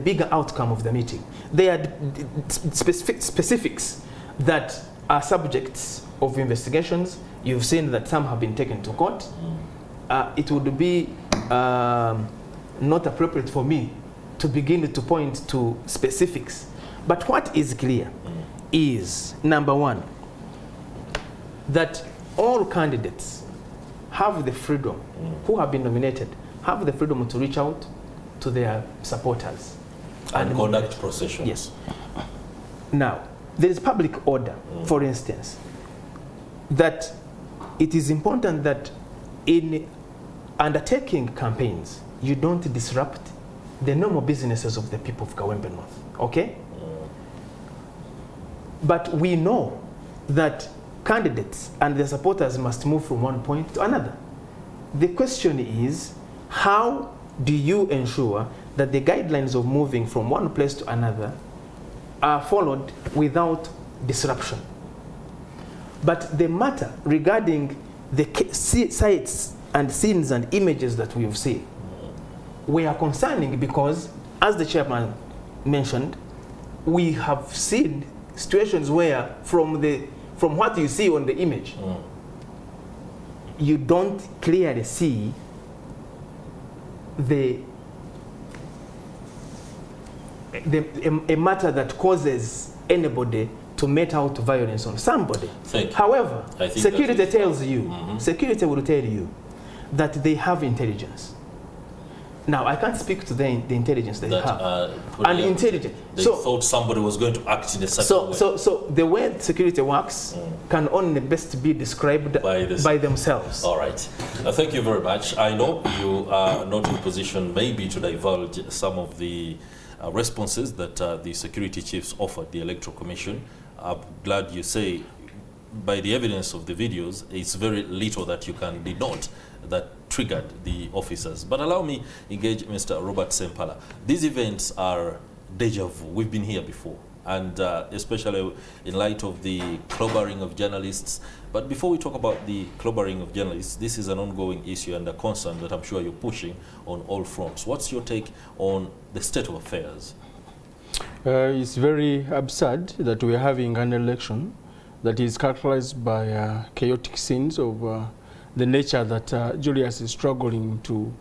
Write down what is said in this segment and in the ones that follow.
bigger outcome of the meeting. There are specifics that are subjects of investigations. You've seen that some have been taken to court. It would be not appropriate for me to begin to point to specifics. But what is clear is, number one, that all candidates have the freedom, who have been nominated, have the freedom to reach out to their supporters. And conduct processions. Yes. Now, there is public order, for instance, that it is important that in undertaking campaigns, you don't disrupt the normal businesses of the people of Kawempe North, okay? But we know that candidates and their supporters must move from one point to another. The question is, how do you ensure that the guidelines of moving from one place to another are followed without disruption? But the matter regarding the sites and scenes and images that we have seen, we are concerning because, as the chairman mentioned, we have seen situations where from what you see on the image, you don't clearly see a matter that causes anybody to mete out violence on somebody. However, security tells you, security will tell you that they have intelligence. Now, I can't speak to the intelligence they have. And intelligence. They thought somebody was going to act in a certain way. So the way security works can only best be described by themselves. All right. Thank you very much. I know you are not in position maybe to divulge some of the responses that the security chiefs offered the Electoral Commission. I'm glad you say, by the evidence of the videos, it's very little that you can denote that triggered the officers. But allow me engage Mr. Robert Sempala. These events are deja vu. We've been here before, and especially in light of the clobbering of journalists. But before we talk about the clobbering of journalists, this is an ongoing issue and a concern that I'm sure you're pushing on all fronts. What's your take on the state of affairs? It's very absurd that we're having an election that is characterized by chaotic scenes of the nature that Julius is struggling to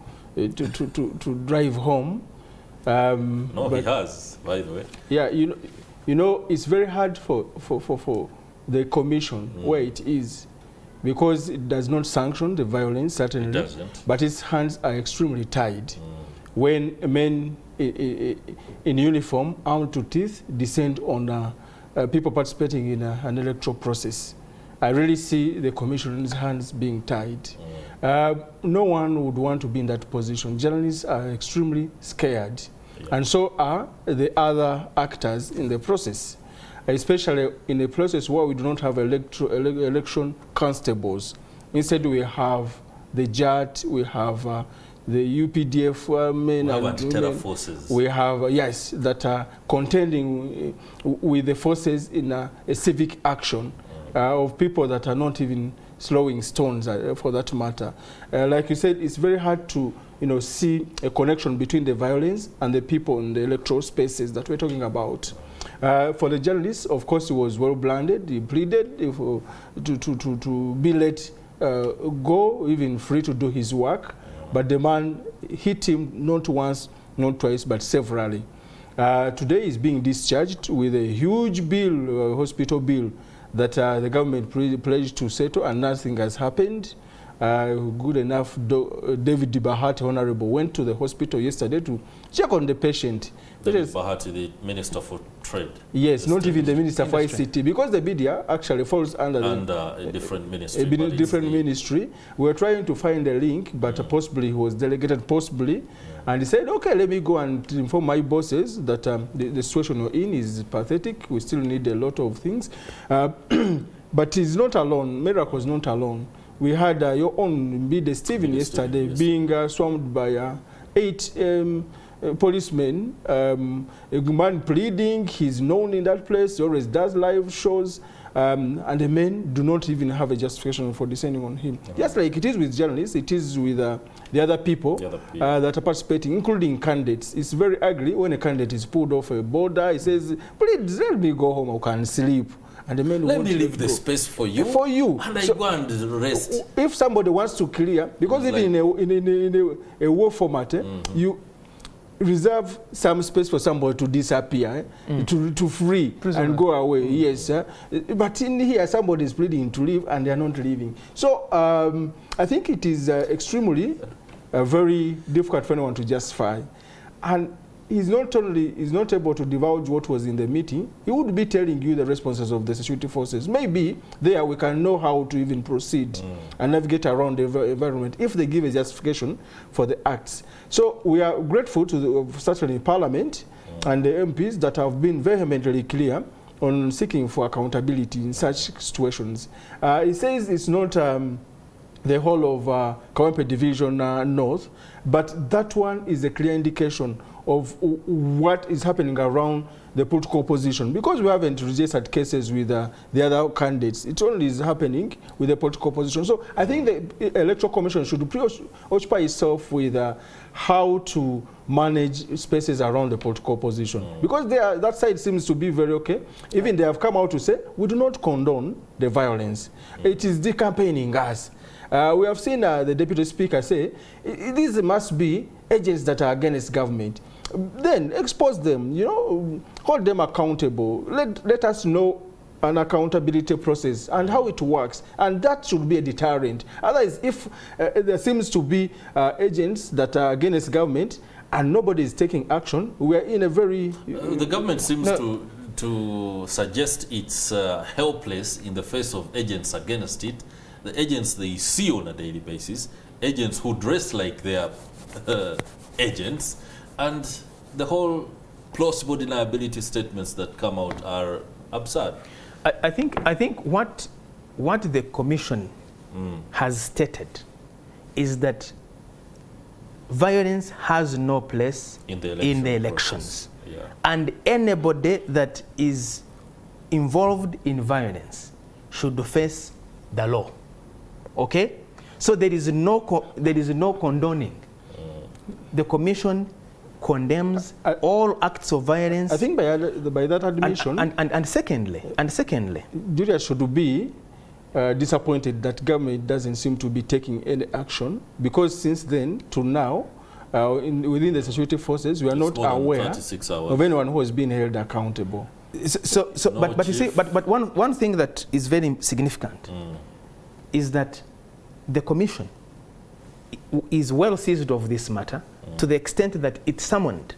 drive home. No, he has, by the way. Yeah, you know, it's very hard for the commission where it is, because it does not sanction the violence, certainly. It doesn't. But its hands are extremely tied. When men in uniform, armed to teeth, descend on people participating in an electoral process, I really see the commission's hands being tied. No one would want to be in that position. Journalists are extremely scared, and so are the other actors in the process, especially in a process where we do not have election constables. Instead, we have the JAT, we have the UPDF men and women. Forces. We have, yes, that are contending with the forces in a civic action. Of people that are not even throwing stones, for that matter. Like you said, it's very hard to see a connection between the violence and the people in the electoral spaces that we're talking about. For the journalist, of course, he was well blinded. He pleaded to be let go, even free to do his work. But the man hit him not once, not twice, but severally. Today he's being discharged with a huge bill, hospital bill, that the government pledged to settle, and nothing has happened. Good enough, David Bahati, Honorable, went to the hospital yesterday to check on the patient. David Bahati, the Minister for Trade. Yes, not even the Minister for ICT, because the media actually falls under a different ministry. A different ministry. We're trying to find a link, but possibly he was delegated, possibly. And he said, okay, let me go and inform my bosses that the situation we're in is pathetic. We still need a lot of things. But he's not alone. Miracle is not alone. We had your own Mbide Stephen yesterday being swarmed by 8 policemen. A man pleading, he's known in that place, he always does live shows. and the men do not even have a justification for descending on him. Just like it is with journalists, it is with the other people, that are participating, including candidates. It's very ugly when a candidate is pulled off a border. He says, please let me go home, I can sleep. And the men let me leave the space for you. For you. And I go and rest. If somebody wants to clear, because even in a war format, you reserve some space for somebody to disappear, to free and go away. Yes, but in here somebody is pleading to leave and they are not leaving. So I think it is extremely very difficult for anyone to justify. And he's not able to divulge what was in the meeting. He would be telling you the responses of the security forces. Maybe there we can know how to even proceed and navigate around the environment if they give a justification for the acts. So we are grateful to certainly Parliament and the MPs that have been vehemently clear on seeking for accountability in such situations. He says it's not the whole of Kawempe Division North, but that one is a clear indication of what is happening around the political opposition. Because we haven't registered cases with the other candidates, it only is happening with the political opposition. So I think the Electoral Commission should preoccupy itself with how to manage spaces around the political opposition. Because that side seems to be very okay. Even they have come out to say, we do not condone the violence. It is decampaigning us. We have seen the Deputy Speaker say, these must be agents that are against government. Then expose them, you know, hold them accountable. Let us know an accountability process and how it works. And that should be a deterrent. Otherwise, if there seems to be agents that are against government and nobody is taking action, we are in a very... the government seems to suggest it's helpless in the face of agents against it. The agents they see on a daily basis, agents who dress like they are agents, and the whole plausible deniability statements that come out are absurd. I think what the Commission has stated is that violence has no place in the elections. Yeah. And anybody that is involved in violence should face the law. Okay? So there is no condoning. The Commission condemns all acts of violence. I think by that admission, and secondly, Julia should be disappointed that government doesn't seem to be taking any action, because since then to now, within the security forces, we are not aware of anyone who has been held accountable. But you see, but one thing that is very significant is that the Commission is well seized of this matter to the extent that it summoned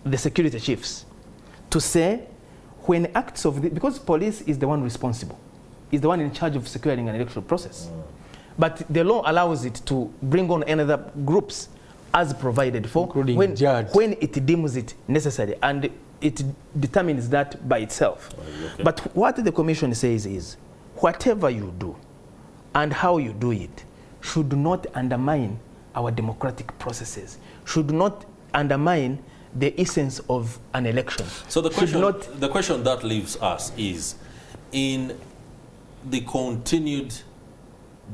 the security chiefs to say when acts of because police is the one responsible, is the one in charge of securing an electoral process. But the law allows it to bring on another groups as provided for when it deems it necessary, and it determines that by itself. Okay. But what the Commission says is, whatever you do and how you do it should not undermine our democratic processes, should not undermine the essence of an election. So the question that leaves us is, in the continued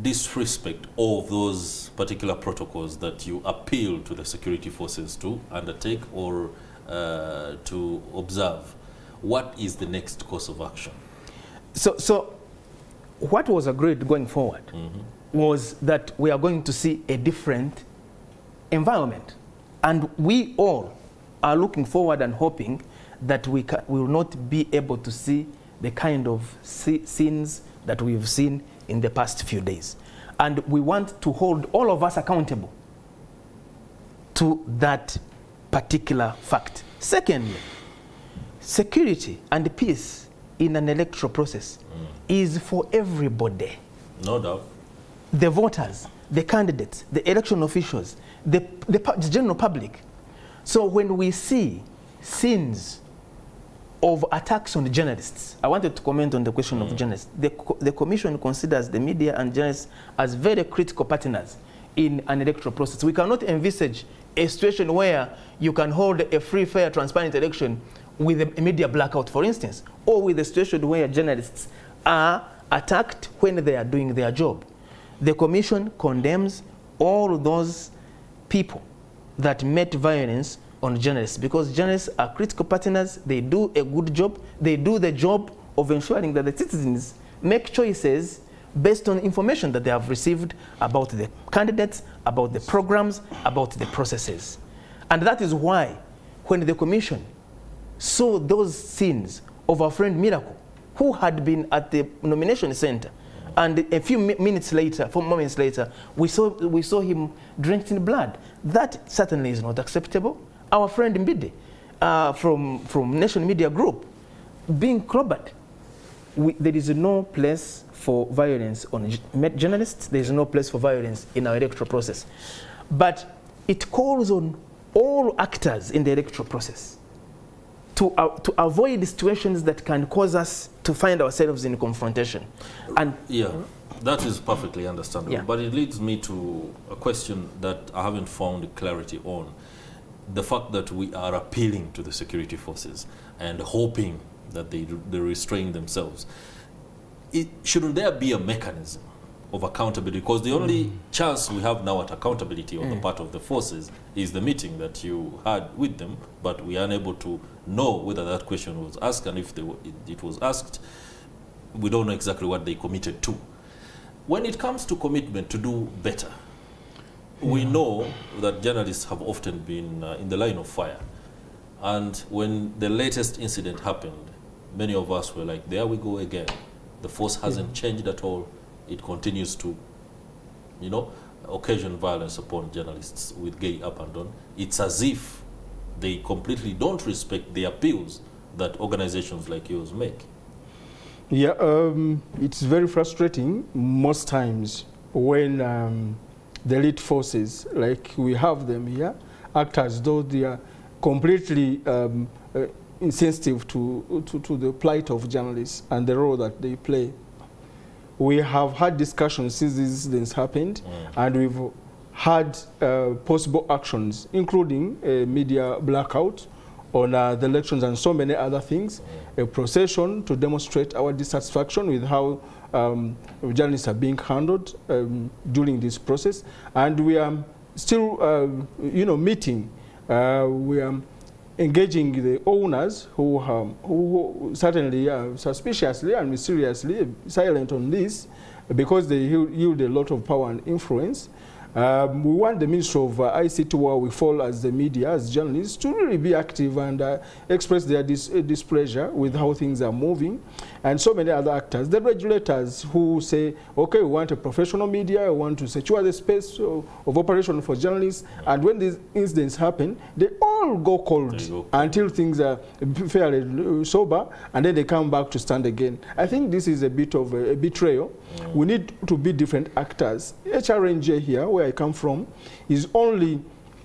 disrespect of those particular protocols that you appeal to the security forces to undertake or to observe, what is the next course of action? So what was agreed going forward was that we are going to see a different environment. And we all are looking forward and hoping that we will not be able to see the kind of scenes that we've seen in the past few days. And we want to hold all of us accountable to that particular fact. Secondly, security and peace in an electoral process is for everybody. No doubt. The voters, the candidates, the election officials, the general public. So when we see scenes of attacks on journalists, I wanted to comment on the question of journalists. The Commission considers the media and journalists as very critical partners in an electoral process. We cannot envisage a situation where you can hold a free, fair, transparent election with a media blackout, for instance, or with a situation where journalists are attacked when they are doing their job. The commission condemns all those people that met violence on journalists, because journalists are critical partners. They do a good job. They do the job of ensuring that the citizens make choices based on information that they have received about the candidates, about the programs, about the processes. And that is why when the commission saw those scenes of our friend Miracle, who had been at the nomination center, and a few moments later, we saw him drenched in blood. That certainly is not acceptable. Our friend Mbide from Nation Media Group being clobbered. There is no place for violence on journalists. There is no place for violence in our electoral process. But it calls on all actors in the electoral process to avoid situations that can cause us to find ourselves in confrontation. And yeah, that is perfectly understandable. Yeah. But it leads me to a question that I haven't found clarity on. The fact that we are appealing to the security forces and hoping that they restrain themselves. Shouldn't there be a mechanism of accountability? Because the only chance we have now at accountability on the part of the forces is the meeting that you had with them, but we are unable to know whether that question was asked, and if it was asked, we don't know exactly what they committed to. When it comes to commitment to do better, we know that journalists have often been in the line of fire. And when the latest incident happened, many of us were like, there we go again. The force hasn't changed at all. It continues to, occasion violence upon journalists with gay abandon. It's as if they completely don't respect the appeals that organizations like yours make. Yeah, it's very frustrating most times when the elite forces, like we have them here, act as though they are completely insensitive to the plight of journalists and the role that they play. We have had discussions since these incidents happened, and we've had possible actions, including a media blackout on the elections and so many other things, a procession to demonstrate our dissatisfaction with how journalists are being handled during this process, and we are still, meeting. We are engaging the owners who certainly are suspiciously and mysteriously silent on this, because they yield a lot of power and influence. We want the Ministry of ICT, where we fall as the media, as journalists, to really be active and express their displeasure with how things are moving, and so many other actors. The regulators who say, okay, we want a professional media, we want to secure the space of operation for journalists, and when these incidents happen, they all go cold until things are fairly sober, and then they come back to stand again. I think this is a bit of a betrayal. We need to be different actors. HRNJ here, where I come from, is only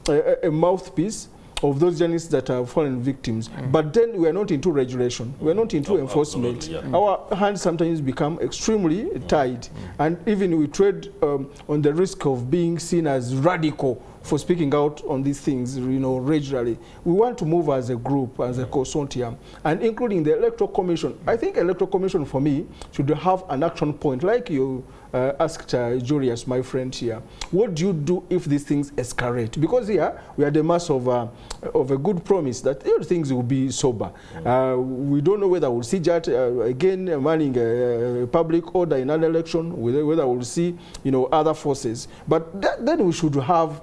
a mouthpiece of those journalists that have fallen victims. But then we are not into regulation. We are not into enforcement. Our hands sometimes become extremely tied. And even we trade on the risk of being seen as radical for speaking out on these things, regularly. We want to move as a group, as a consortium, and including the Electoral Commission. I think Electoral Commission, for me, should have an action point, like you asked Julius, my friend here. What do you do if these things escalate? Because here, we are the mass of a good promise that things will be sober. We don't know whether we'll see that again manning a public order in an election, whether we'll see, other forces. But then we should have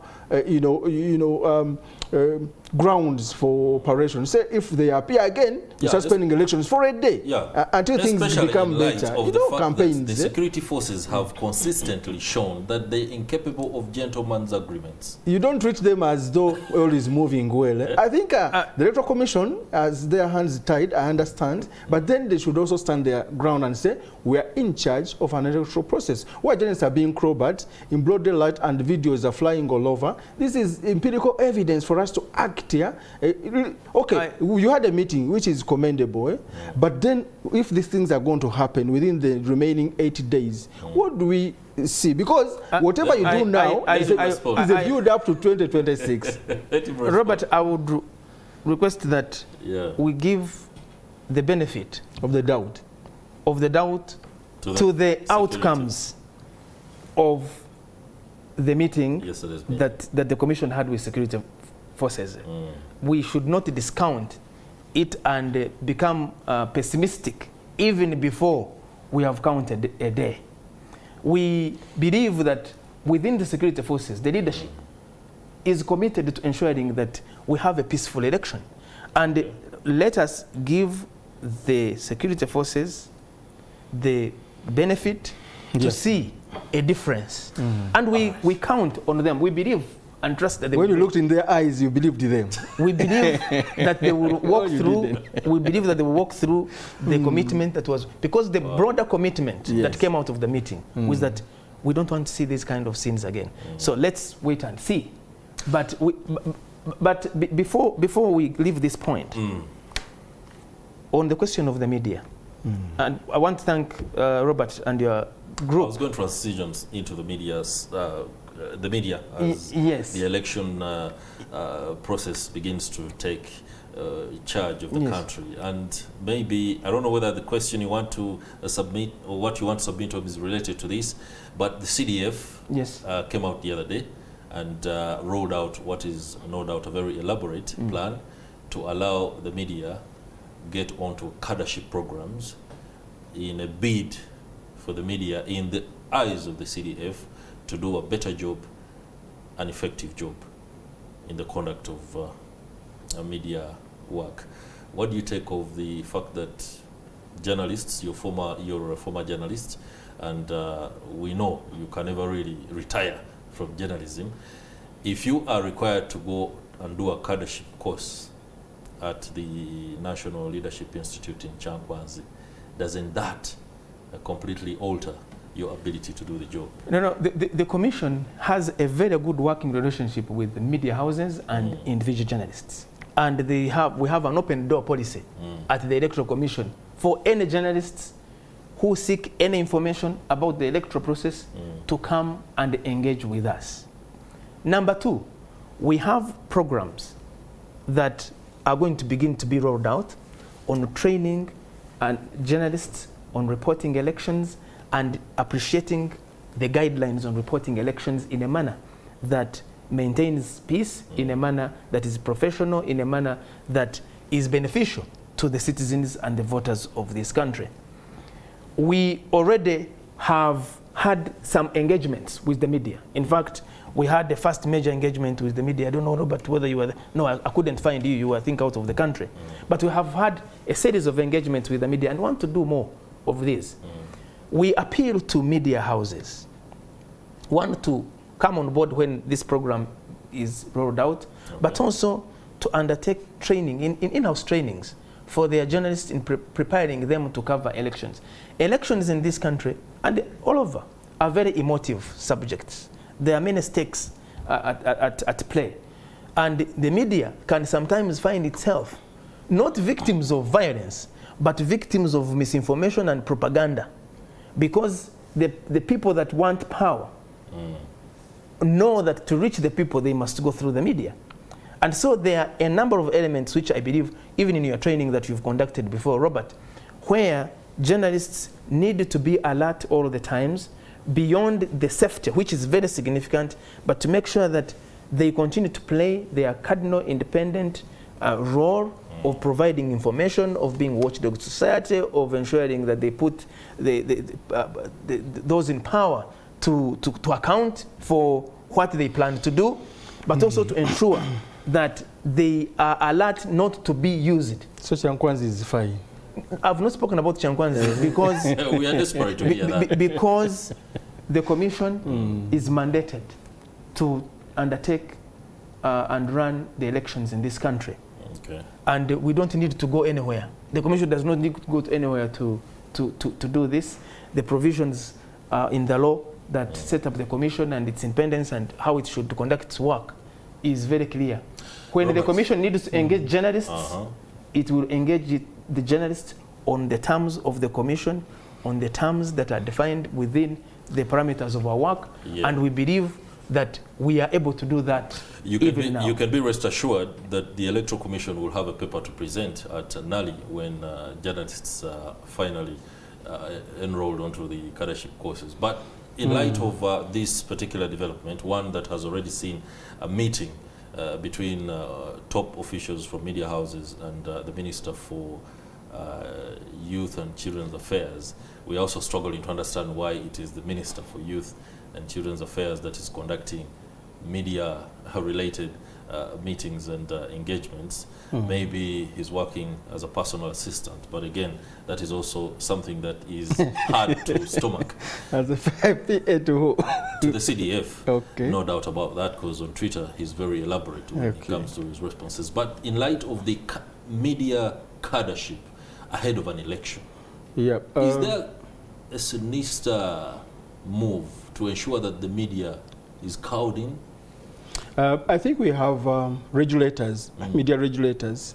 grounds for operation. Say if they appear again, suspending elections for a day until things become better. Campaigns. The security forces have consistently shown that they're incapable of gentlemen's agreements. You don't treat them as though all is moving well. I think the Electoral Commission has their hands tied, I understand, but then they should also stand their ground and say, we are in charge of an electoral process where journalists are being crowbarred in broad daylight and videos are flying all over. This is empirical evidence for us to act here. You had a meeting, which is commendable, but then if these things are going to happen within the remaining 80 days, what do we see? Because whatever you do now is a build up to 2026. Robert, I would request that we give the benefit of the doubt to the outcomes of the meeting that the Commission had with security forces. We should not discount it and become pessimistic even before we have counted a day. We believe that within the security forces, the leadership is committed to ensuring that we have a peaceful election. And let us give the security forces the benefit to see a difference. And we count on them. We believe and trust that they when you looked in their eyes, you believed them. We believe that they will walk through. We believe that they will walk through the commitment that was, because the broader commitment that came out of the meeting was that we don't want to see these kind of scenes again. So let's wait and see. But before we leave this point, on the question of the media, and I want to thank Robert and your group. I was going to transition into the media's. The media as the election process begins to take charge of the country. And maybe, I don't know whether the question you want to submit or what you want to submit is related to this, but the CDF came out the other day and rolled out what is no doubt a very elaborate plan to allow the media get onto cadreship programs in a bid for the media in the eyes of the CDF to do a better job, an effective job in the conduct of media work. What do you take of the fact that journalists, you're a former journalist, and we know you can never really retire from journalism. If you are required to go and do a cadreship course at the National Leadership Institute in Chankwanzi, doesn't that completely alter your ability to do the job? No, the Commission has a very good working relationship with the media houses and individual journalists. And we have an open door policy at the Electoral Commission for any journalists who seek any information about the electoral process to come and engage with us. Number two, we have programs that are going to begin to be rolled out on training and journalists on reporting elections and appreciating the guidelines on reporting elections in a manner that maintains peace, in a manner that is professional, in a manner that is beneficial to the citizens and the voters of this country. We already have had some engagements with the media. In fact, we had the first major engagement with the media. I don't know, Robert, whether you were there. No, I couldn't find you. You were, I think, out of the country. But we have had a series of engagements with the media and want to do more of this. We appeal to media houses, one, to come on board when this program is rolled out, but also to undertake training, in-house trainings for their journalists in preparing them to cover elections. Elections in this country and all over are very emotive subjects. There are many stakes at play. And the media can sometimes find itself not victims of violence, but victims of misinformation and propaganda. Because the people that want power know that to reach the people, they must go through the media. And so there are a number of elements which I believe, even in your training that you've conducted before, Robert, where journalists need to be alert all the times, beyond the safety, which is very significant, but to make sure that they continue to play their cardinal independent role of providing information, of being watchdog society, of ensuring that they put those in power to account for what they plan to do, but also to ensure that they are alert not to be used. So Chankwanzi is fine. I've not spoken about Chankwanzi because we are desperate to hear that. Because the Commission is mandated to undertake and run the elections in this country. Okay. And we don't need to go anywhere. The Commission does not need to go anywhere to do this. The provisions in the law that set up the Commission and its independence and how it should conduct its work is very clear. When the Commission needs to engage journalists, it will engage the journalists on the terms of the Commission, on the terms that are defined within the parameters of our work, and we believe that we are able to do that. You can be rest assured that the Electoral Commission will have a paper to present at Nali when journalists finally enrolled onto the cadetship courses. But in light of this particular development, one that has already seen a meeting between top officials from media houses and the Minister for Youth and Children's Affairs, we're also struggling to understand why it is the Minister for Youth and Children's Affairs that is conducting media-related meetings and engagements. Maybe he's working as a personal assistant, but again, that is also something that is hard to stomach. As a PA to who? To the CDF. Okay. No doubt about that, because on Twitter he's very elaborate when it comes to his responses. But in light of the media cadreship ahead of an election, is there a sinister move to ensure that the media is cowed in? I think we have regulators, media regulators,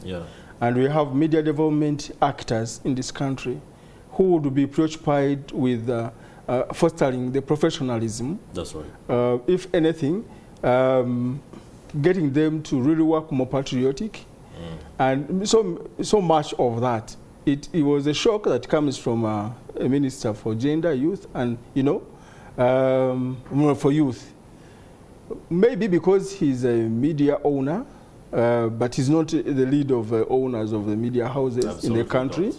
and we have media development actors in this country who would be preoccupied with fostering the professionalism. That's right. If anything, getting them to really work more patriotic. And so much of that, it was a shock that comes from a Minister for Gender, Youth, and, for youth. Maybe because he's a media owner, but he's not the lead of owners of the media houses in the country.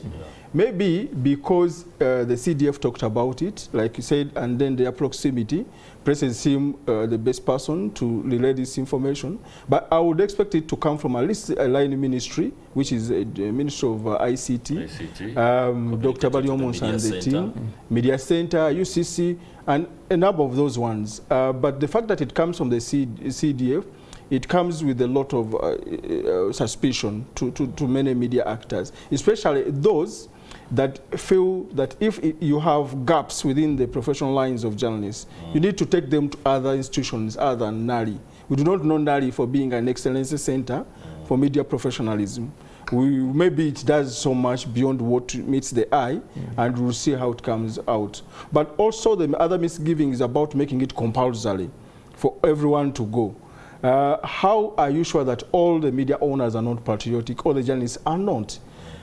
Maybe because the CDF talked about it, like you said, and then their proximity places him the best person to relay this information. But I would expect it to come from at least a line ministry, which is the Ministry of ICT, Dr. Baliomons and the team, Media Center, UCC, and a number of those ones. But the fact that it comes from the CDF, it comes with a lot of suspicion to many media actors, especially those that feel that if you have gaps within the professional lines of journalists, you need to take them to other institutions other than NARI. We do not know NARI for being an excellence center for media professionalism. Maybe it does so much beyond what meets the eye, and we'll see how it comes out. But also the other misgiving is about making it compulsory for everyone to go. How are you sure that all the media owners are not patriotic, all the journalists are not?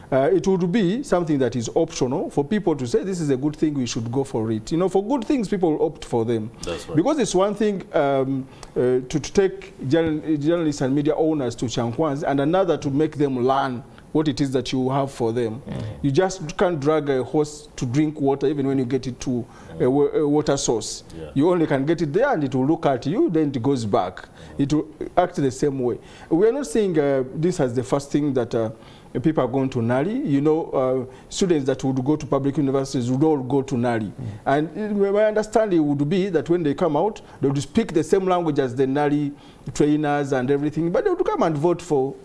It would be something that is optional for people to say, this is a good thing, we should go for it. For good things, people opt for them. That's right. Because it's one thing to take journalists and media owners to Chankwans, and another to make them learn what it is that you have for them. You just can't drag a horse to drink water even when you get it to a water source. You only can get it there and it will look at you, then it goes back. It will act the same way. We are not saying this as the first thing that people are going to NARI. Students that would go to public universities would all go to NARI. And my understanding would be that when they come out, they would speak the same language as the NARI trainers and everything, but they would come and vote for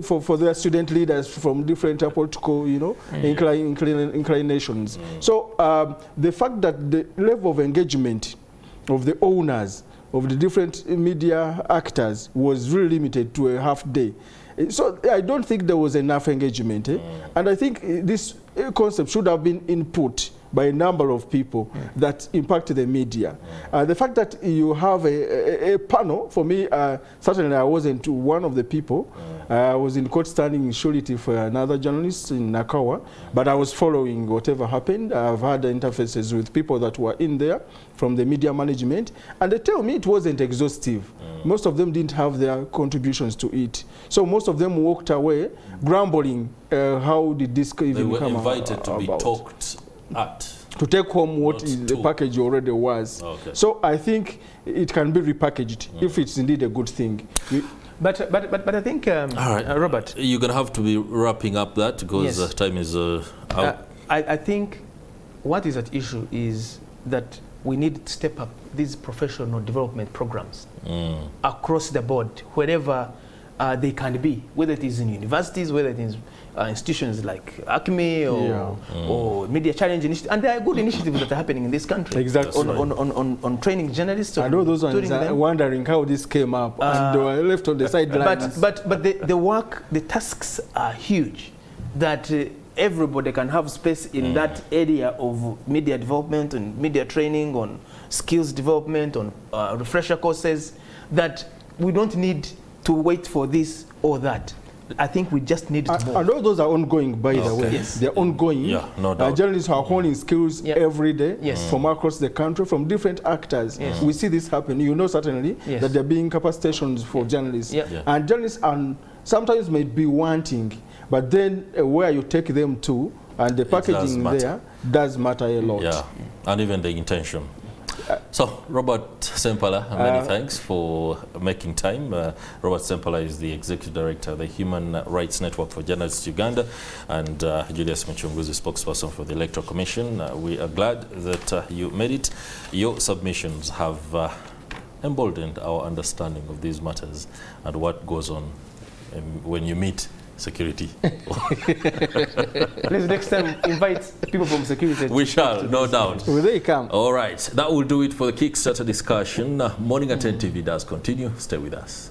for their student leaders from different political, inclinations. So the fact that the level of engagement of the owners of the different media actors was really limited to a half day. So I don't think there was enough engagement. And I think this concept should have been input by a number of people that impact the media. The fact that you have a panel, for me, certainly I wasn't one of the people. I was in court standing in surety for another journalist in Nakawa, but I was following whatever happened. I've had interfaces with people that were in there from the media management, and they tell me it wasn't exhaustive. Most of them didn't have their contributions to it. So most of them walked away grumbling, how did this even come about? They were invited to be talked at. To take home what the package already was. So I think it can be repackaged if it's indeed a good thing. But I think, all right, Robert, you're going to have to be wrapping up that because time is out. I think what is at issue is that we need to step up these professional development programs across the board, wherever they can be, whether it is in universities, whether it is institutions like ACME or Media Challenge Initiative. And there are good initiatives that are happening in this country. Exactly. On training journalists. I know those ones are wondering how this came up and they were left on the sidelines. But the work, the tasks are huge, that everybody can have space in that area of media development and media training, on skills development, on refresher courses, that we don't need to wait for this or that. I think we just need to more. And all those are ongoing, by the way. Yes. They're ongoing. Yeah, no doubt. Journalists are honing skills every day from across the country, from different actors. We see this happen. You know certainly that there are being capacitations for journalists. And journalists are sometimes may be wanting, but then where you take them to and the packaging there does matter a lot. Yeah, and even the intention. So, Robert Sempala, many thanks for making time. Robert Sempala is the Executive Director of the Human Rights Network for Journalists Uganda, and Julius Michunguzi, spokesperson for the Electoral Commission. We are glad that you made it. Your submissions have emboldened our understanding of these matters and what goes on when you meet security. Please next time invite people from security. We shall, no doubt. Will they come? All right, that will do it for the Kickstarter discussion. Morning at NTV does continue. Stay with us.